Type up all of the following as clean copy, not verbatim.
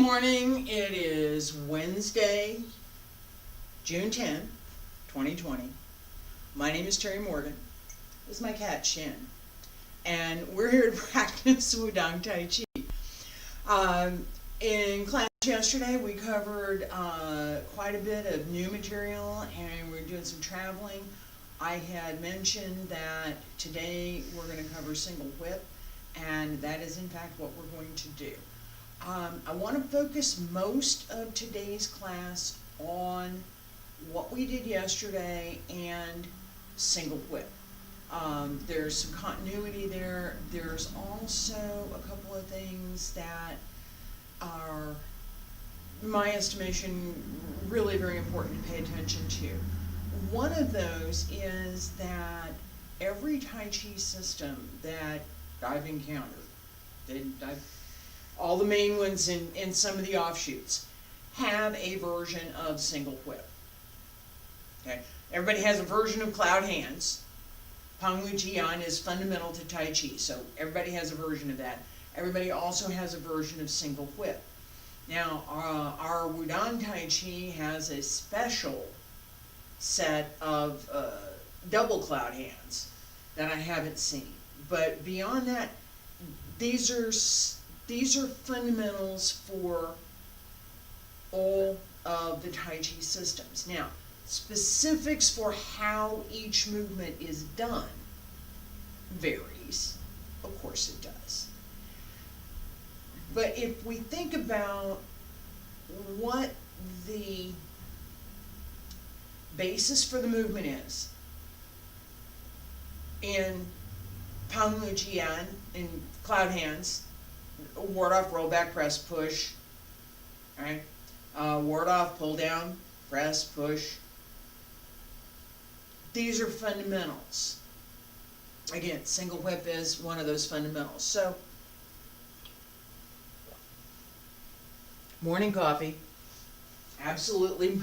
morning. It is Wednesday, June 10th, 2020. My name is Terry Morgan. This is my cat, Shin. And we're here to practice Wudang Taiji. In class yesterday, we covered quite a bit of new material, and we're doing some traveling. I had mentioned that today we're going to cover single whip, and that is in fact what we're going to do. I want to focus most of today's class on what we did yesterday and single whip. There's some continuity there. There's also a couple of things that are, in my estimation, really very important to pay attention to. One of those is that every Taiji system that I've encountered, all the main ones and some of the offshoots, have a version of single whip. Okay, everybody has a version of cloud hands. Pangwu Jian is fundamental to Tai Chi, so everybody has a version of that. Everybody also has a version of single whip. Now, our Wudang Tai Chi has a special set of double cloud hands that I haven't seen. But beyond that, these are fundamentals for all of the Taiji systems. Now, specifics for how each movement is done varies. Of course it does. But if we think about what the basis for the movement is in Pangwu Jian, in cloud hands, ward off, roll back, press, push, right? Ward off, pull down, press, push. These are fundamentals. Again, single whip is one of those fundamentals. So, morning coffee, absolutely.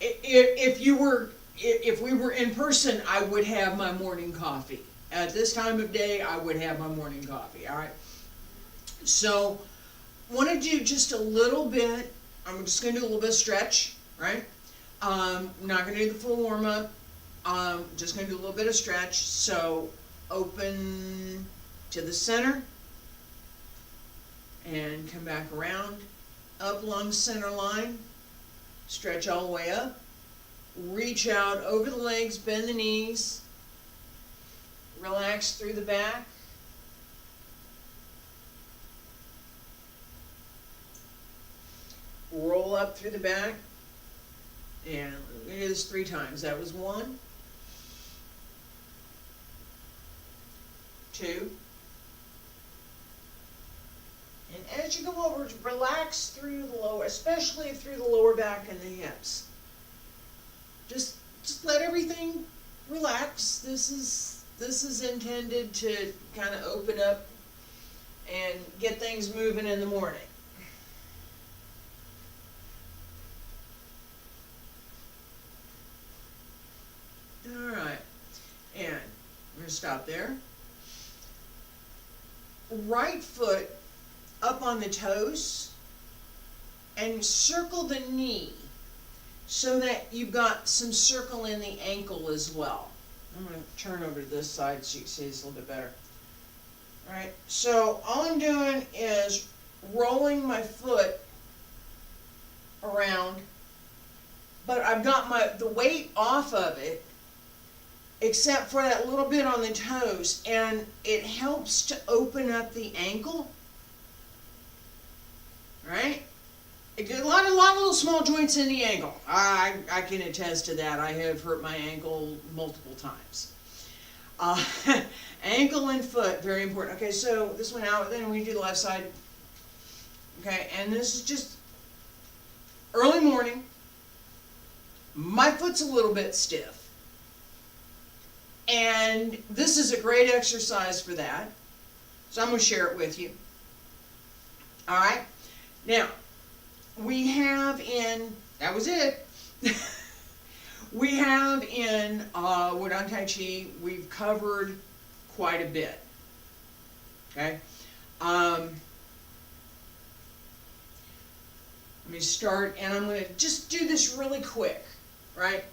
If we were in person, I would have my morning coffee. At this time of day, I would have my morning coffee, all right? So, want to do just a little bit. I'm just going to do a little bit of stretch, right? I'm not going to do the full warm-up. Just going to do a little bit of stretch. So, open to the center and come back around. Up along center line. Stretch all the way up. Reach out over the legs, bend the knees. Relax through the back. Roll up through the back. And we do this 3 times. That was 1, 2. And as you go over, relax through the lower, especially through the lower back and the hips. Just let everything relax. This is intended to kind of open up and get things moving in the morning. All right, and we're gonna stop there. Right foot up on the toes and circle the knee so that you've got some circle in the ankle as well. I'm going to turn over to this side so you can see this a little bit better. Alright, so all I'm doing is rolling my foot around, but I've got the weight off of it except for that little bit on the toes, and it helps to open up the ankle. Right? A lot of little small joints in the ankle. I can attest to that. I have hurt my ankle multiple times. Ankle and foot, very important. Okay, so this one out, then we do the left side. Okay, and this is just early morning. My foot's a little bit stiff. And this is a great exercise for that. So I'm going to share it with you. All right? Now, we have in, that was it, we have in Wudang Tai Chi, we've covered quite a bit, okay? Let me start, and I'm going to just do this really quick, right?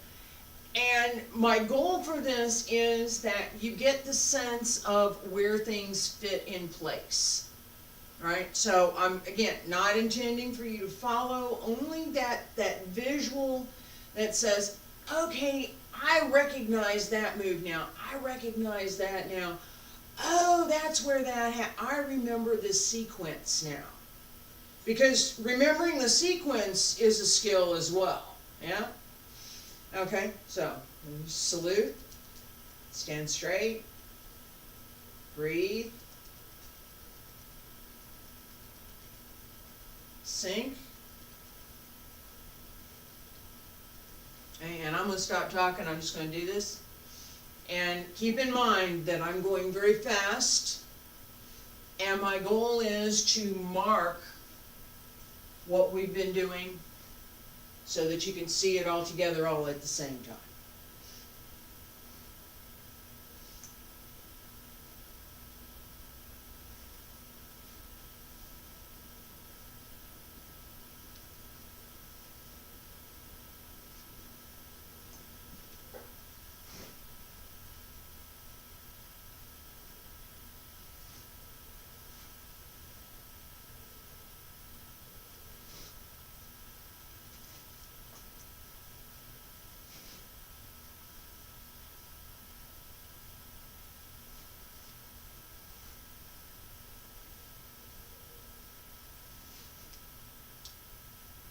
And my goal for this is that you get the sense of where things fit in place, right? So I'm, again, not intending for you to follow, only that visual that says, okay, I recognize that move now. I recognize that now. Oh, that's where that I remember this sequence now. Because remembering the sequence is a skill as well, yeah? Okay, so salute, stand straight, breathe, sink, and I'm going to stop talking, I'm just going to do this. And keep in mind that I'm going very fast, and my goal is to mark what we've been doing so that you can see it all together all at the same time.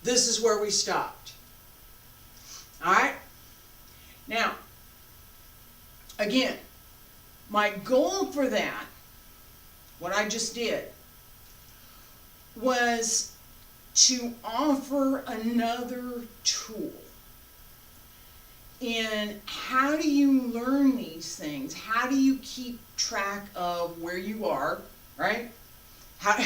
This is where we stopped. All right? Now, again, my goal for that, what I just did, was to offer another tool in how do you learn these things? How do you keep track of where you are, right? How...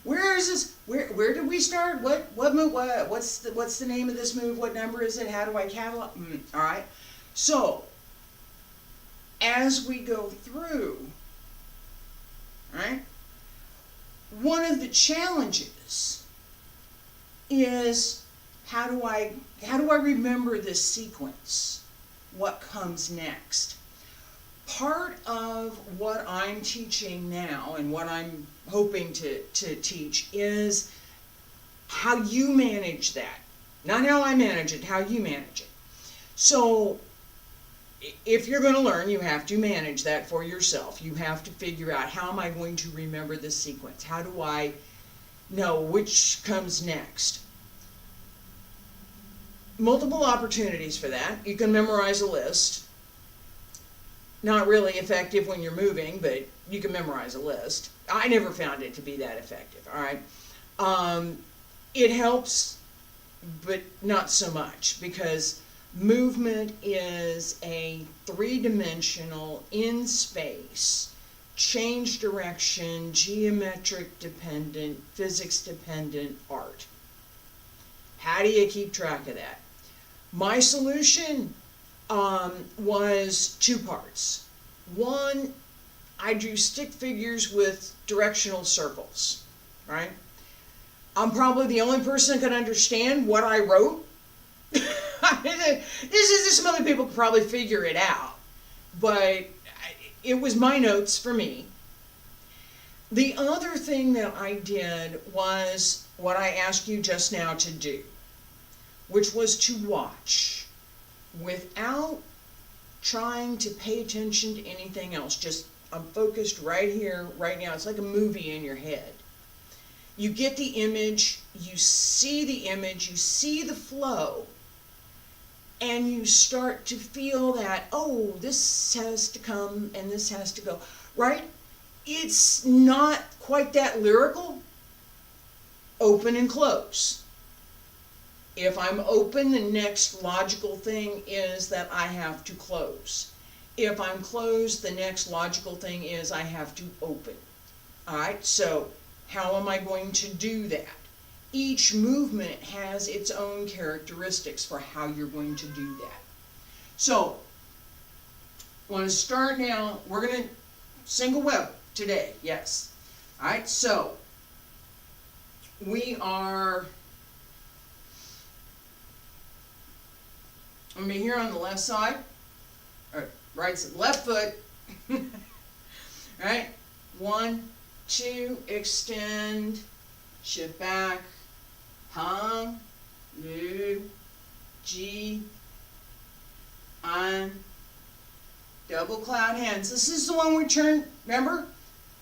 Where is this? Where did we start? What's the name of this move? What number is it? How do I catalog? All right. So as we go through, right? One of the challenges is how do I remember this sequence? What comes next? Part of what I'm teaching now and what I'm hoping to teach is how you manage that. Not how I manage it, how you manage it. So if you're going to learn, you have to manage that for yourself. You have to figure out, how am I going to remember this sequence? How do I know which comes next? Multiple opportunities for that. You can memorize a list. Not really effective when you're moving, but you can memorize a list. I never found it to be that effective, all right? It helps, but not so much, because movement is a three-dimensional, in space, change direction, geometric dependent, physics dependent art. How do you keep track of that? My solution was two parts. One, I drew stick figures with directional circles, right? I'm probably the only person that can understand what I wrote. Some other people could probably figure it out, but it was my notes for me. The other thing that I did was what I asked you just now to do, which was to watch without trying to pay attention to anything else. Just, I'm focused right here, right now. It's like a movie in your head. You get the image, you see the flow, and you start to feel that, oh, this has to come and this has to go, right? It's not quite that lyrical. Open and close. If I'm open, the next logical thing is that I have to close. If I'm closed, the next logical thing is I have to open. All right, so how am I going to do that? Each movement has its own characteristics for how you're going to do that. So, I want to start now. We're going to single web today, yes. All right, so we are I'm going to be here on the left side, or right side, left foot. Right? 1, 2, extend, shift back, hung, lu, ji, an, double cloud hands. This is the one we turned, remember?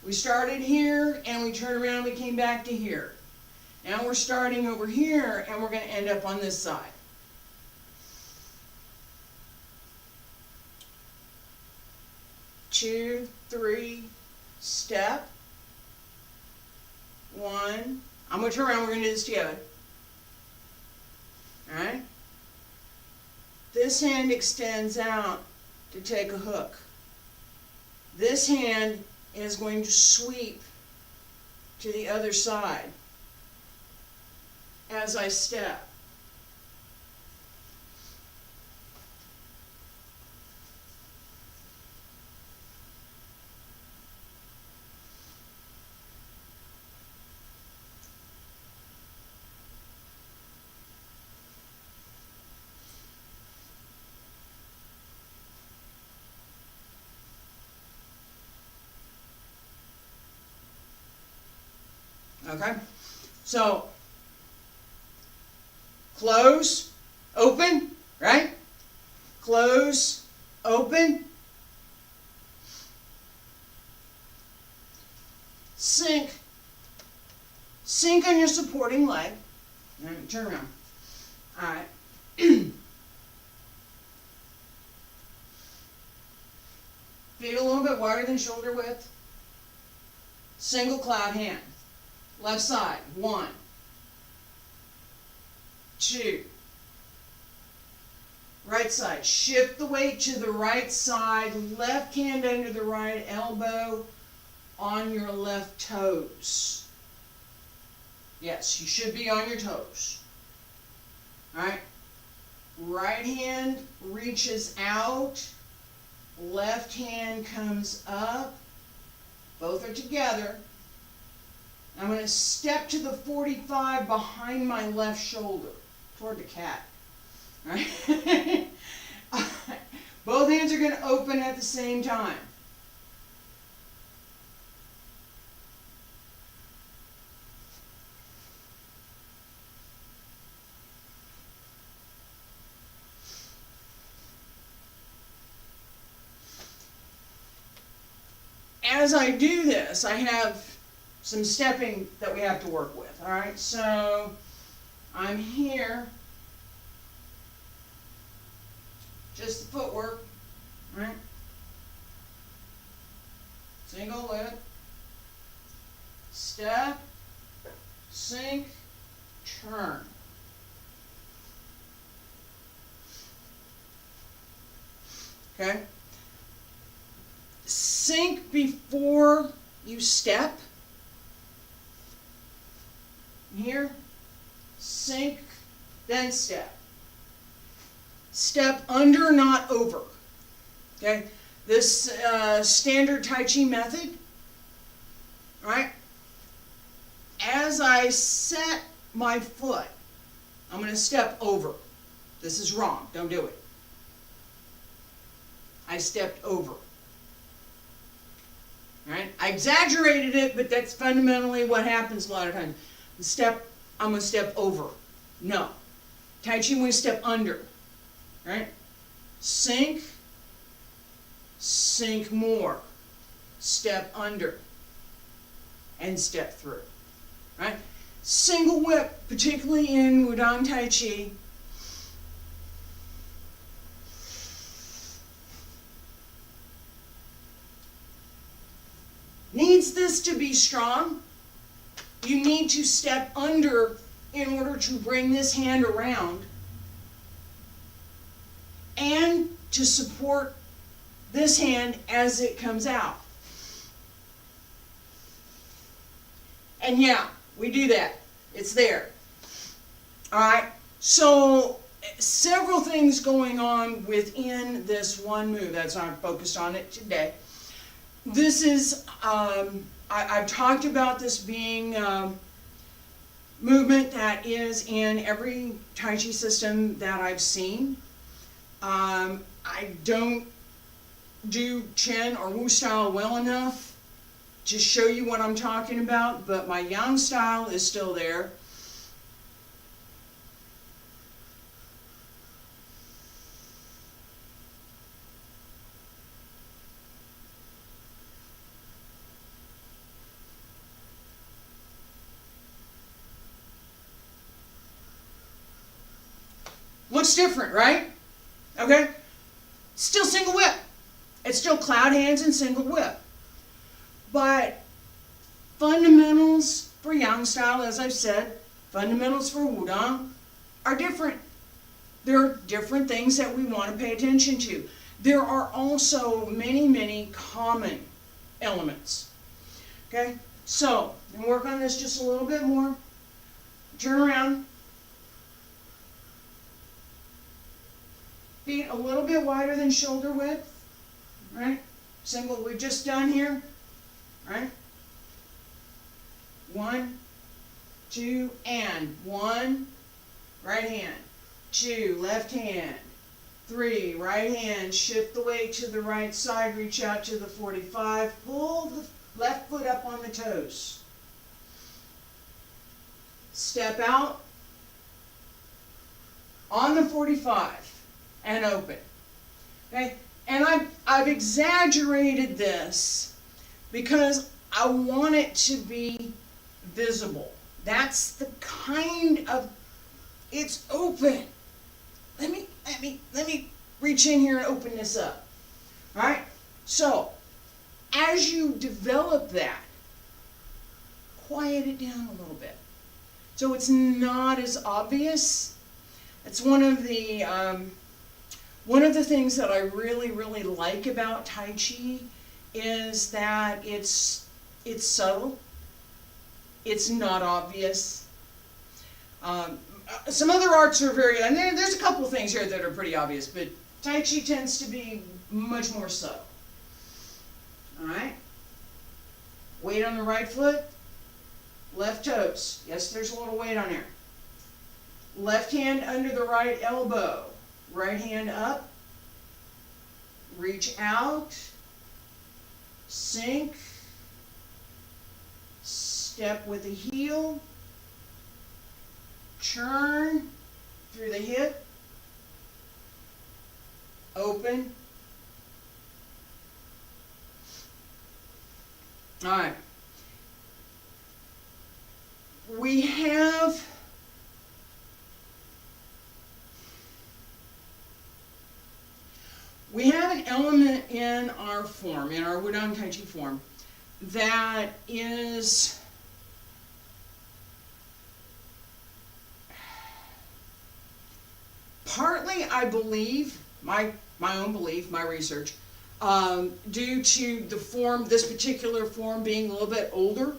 We started here and we turned around and we came back to here. Now we're starting over here and we're going to end up on this side. Two, three, step. 1. I'm going to turn around, we're going to do this together. Alright? This hand extends out to take a hook. This hand is going to sweep to the other side as I step. Okay, so close, open, right? Close, open, sink, sink on your supporting leg, and turn around. All right. Feet a little bit wider than shoulder width. Single cloud hand. Left side, 1, 2. Right side, shift the weight to the right side, left hand under the right elbow on your left toes. Yes, you should be on your toes. Alright, right hand reaches out, left hand comes up, both are together. I'm going to step to the 45 behind my left shoulder, toward the cat. All right? Both hands are going to open at the same time. As I do this, I have some stepping that we have to work with. All right, so I'm here, just the footwork, right? Single lip, step, sink, turn. Okay? Sink before you step. Here, sink, then step. Step under, not over. Okay? This standard Tai Chi method, right? As I set my foot, I'm going to step over. This is wrong. Don't do it. I stepped over. Right? I exaggerated it, but that's fundamentally what happens a lot of times. Step, I'm going to step over. No. Tai Chi, I'm going to step under. Right? Sink, sink more. Step under. And step through. Right? Single whip, particularly in Wudang Tai Chi. Needs this to be strong. You need to step under in order to bring this hand around and to support this hand as it comes out. And yeah, we do that. It's there. All right. So several things going on within this one move. That's why I'm focused on it today. This is, I've talked about this being movement that is in every Tai Chi system that I've seen. I don't do Chen or Wu style well enough to show you what I'm talking about, but my Yang style is still there. Looks different, right? Okay? Still single whip. It's still cloud hands and single whip. But fundamentals for Yang style, as I've said, fundamentals for Wudang are different. There are different things that we want to pay attention to. There are also many, many common elements. Okay? So, and work on this just a little bit more. Turn around. Feet a little bit wider than shoulder width, right? Single, we've just done here, right? 1, 2, and 1, right hand, 2, left hand, 3, right hand, shift the weight to the right side, reach out to the 45, pull the left foot up on the toes. Step out on the 45. And open. Okay? And I've exaggerated this because I want it to be visible. That's the kind of, it's open. Let me reach in here and open this up. All right? So, as you develop that, quiet it down a little bit. So it's not as obvious. It's one of the things that I really, really like about Tai Chi is that it's subtle. It's not obvious. Some other arts are very, and there's a couple things here that are pretty obvious, but Tai Chi tends to be much more subtle. All right? Weight on the right foot, left toes. Yes, there's a little weight on there. Left hand under the right elbow. Right hand up, reach out, sink, step with the heel, turn through the hip, open. All right. We have an element in our form, in our Wudang Tai Chi form, that is partly, I believe, my own belief, my research, due to the form, this particular form being a little bit older,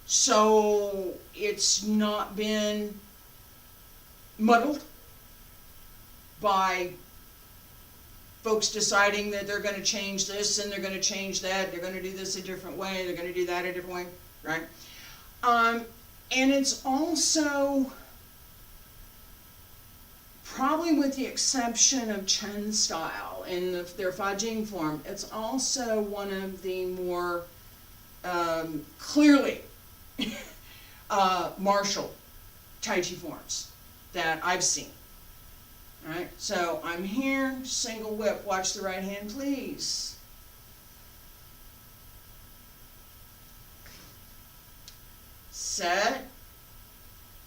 so it's not been muddled by folks deciding that they're going to change this and they're going to change that, they're going to do this a different way, they're going to do that a different way, right? And it's also, probably with the exception of Chen style in their Fajing form, it's also one of the more clearly martial Tai Chi forms that I've seen. All right, so I'm here, single whip. Watch the right hand, please. Set,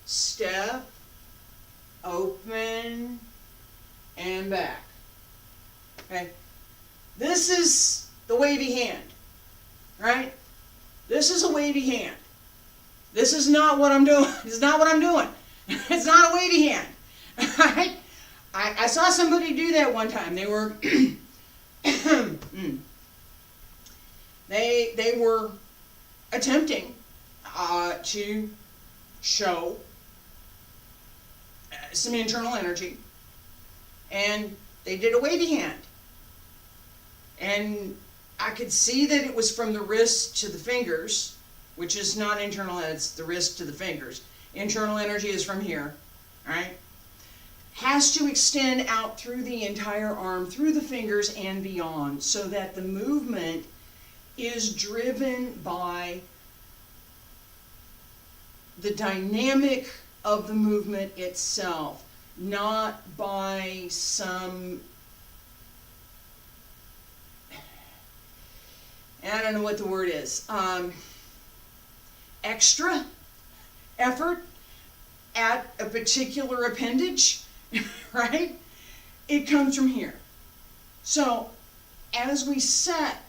step, open, and back. Okay, this is the wavy hand, right? This is a wavy hand. This is not what I'm doing. This is not what I'm doing. It's not a wavy hand, right? I saw somebody do that one time. They were they were attempting to show some internal energy, and they did a wavy hand, and I could see that it was from the wrist to the fingers, which is not internal, it's the wrist to the fingers. Internal energy is from here, right? has to extend out through the entire arm, through the fingers and beyond, so that the movement is driven by the dynamic of the movement itself, not by some, I don't know what the word is, extra effort at a particular appendage, right? It comes from here. So as we set,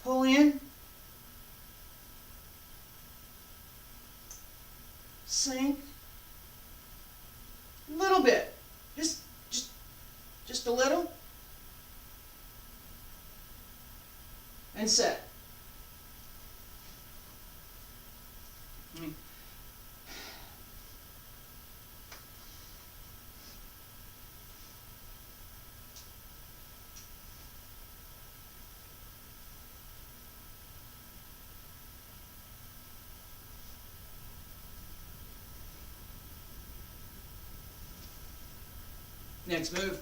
pull in, sink, a little bit, just a little, and set. Next move.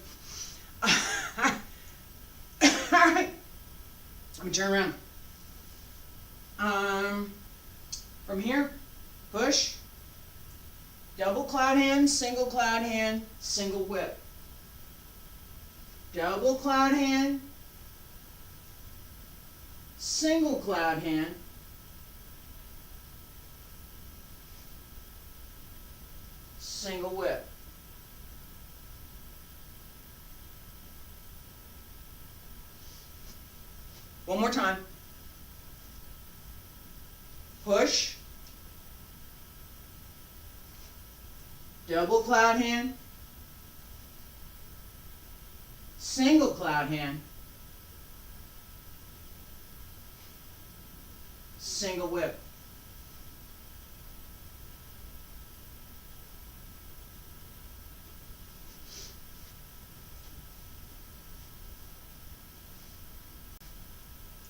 Alright. Let me turn around. From here, push, double cloud hand, single whip. Double cloud hand, single cloud hand, single whip. One more time. Push, double cloud hand, single cloud hand, single whip.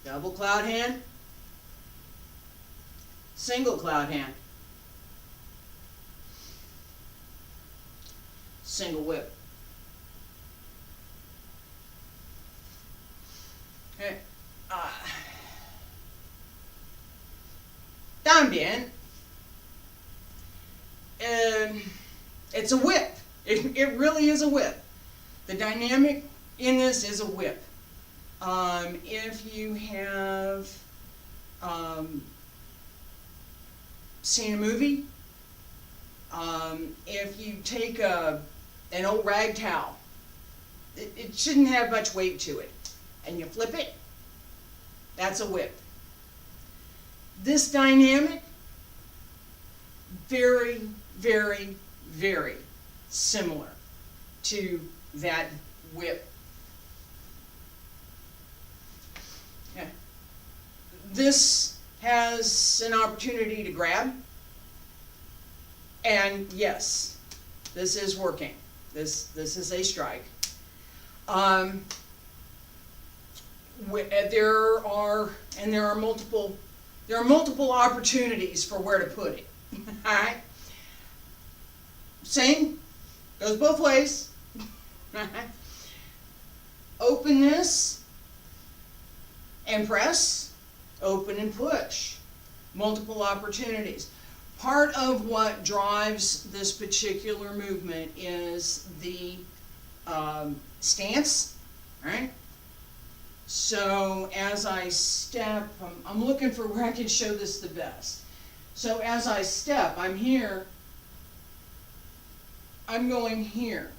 Double cloud hand, single cloud hand, single whip. Okay. 单边, it's a whip. It really is a whip. The dynamic in this is a whip. If you have seen a movie, if you take an old rag towel, it shouldn't have much weight to it, and you flip it, that's a whip. This dynamic, very, very, very similar to that whip. Okay. This has an opportunity to grab, and yes, this is working. This is a strike. There are multiple opportunities for where to put it. All right. Same goes both ways. Open this and press, open and push. Multiple opportunities. Part of what drives this particular movement is the stance, right? So as I step, I'm looking for where I can show this the best. So as I step, I'm here, I'm going here.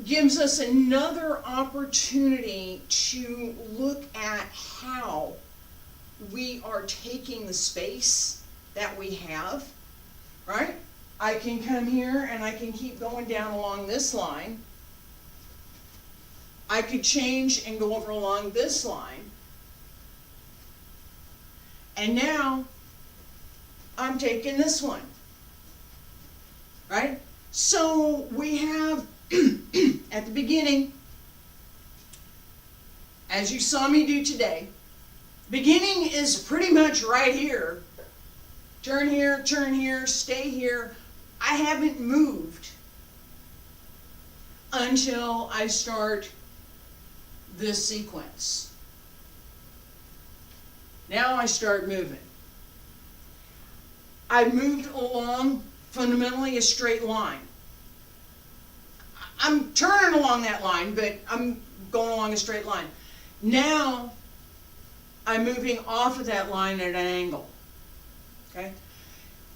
Gives us another opportunity to look at how we are taking the space that we have, right? I can come here and I can keep going down along this line. I could change and go over along this line. And now I'm taking this one, right? So we have at the beginning, as you saw me do today, Beginning is pretty much right here. Turn here, stay here. I haven't moved until I start this sequence. Now I start moving. I moved along fundamentally a straight line. I'm turning along that line, but I'm going along a straight line. Now I'm moving off of that line at an angle. Okay?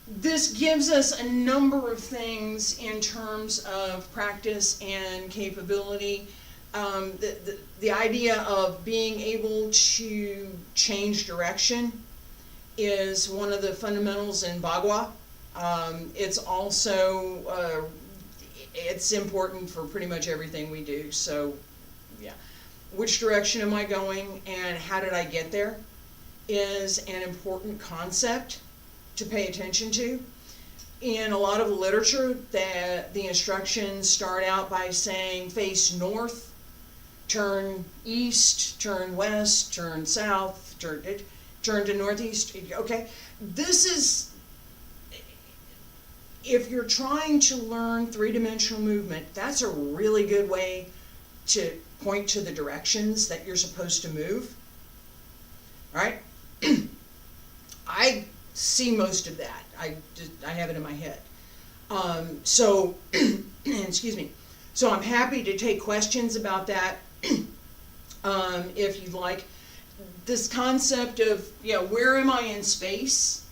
This gives us a number of things in terms of practice and capability. The idea of being able to change direction is one of the fundamentals in Bagua. It's also it's important for pretty much everything we do. So, yeah, which direction am I going and how did I get there is an important concept to pay attention to. In a lot of literature, the instructions start out by saying face north, turn east, turn west, turn south, turn to northeast. Okay, this is, if you're trying to learn three-dimensional movement, that's a really good way to point to the directions that you're supposed to move. All right? I see most of that. I have it in my head. So, excuse me. So I'm happy to take questions about that if you'd like. This concept of, where am I in space?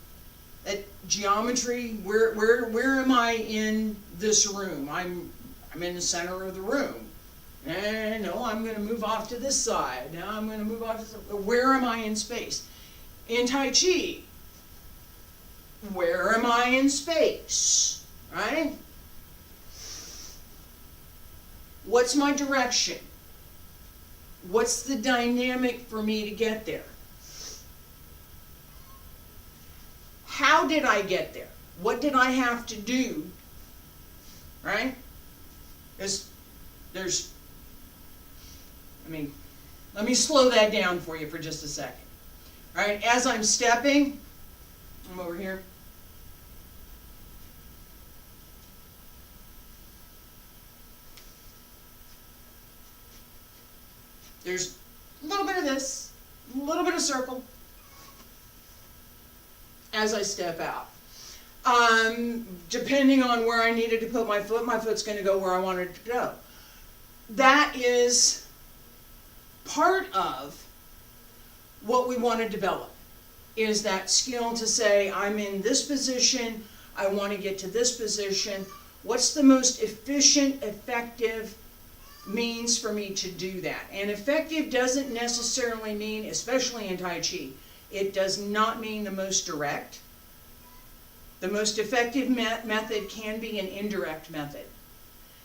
That geometry, where am I in this room? I'm in the center of the room. And no, I'm going to move off to this side. Now I'm going to move off to this. Where am I in space? In Tai Chi, where am I in space? Right? What's my direction? What's the dynamic for me to get there? How did I get there? What did I have to do? Right? Let me slow that down for you for just a second. All right, as I'm stepping, I'm over here. There's a little bit of this, a little bit of circle as I step out. Depending on where I needed to put my foot's going to go where I wanted it to go. That is part of what we want to develop, is that skill to say, I'm in this position, I want to get to this position. What's the most efficient, effective means for me to do that? And effective doesn't necessarily mean, especially in Tai Chi, it does not mean the most direct. The most effective method can be an indirect method.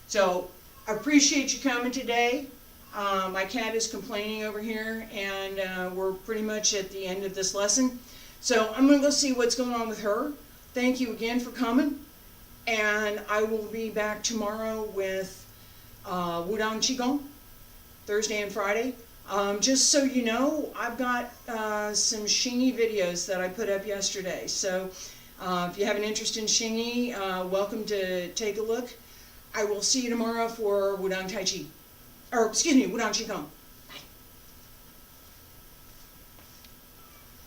So I appreciate you coming today. My cat is complaining over here, and we're pretty much at the end of this lesson. So I'm going to go see what's going on with her. Thank you again for coming. And I will be back tomorrow with Wudang Qigong, Thursday and Friday. Just so you know, I've got some Xingyi videos that I put up yesterday. So if you have an interest in Xingyi, welcome to take a look. I will see you tomorrow for Wudang Tai Chi. Or, excuse me, Wudang Qigong.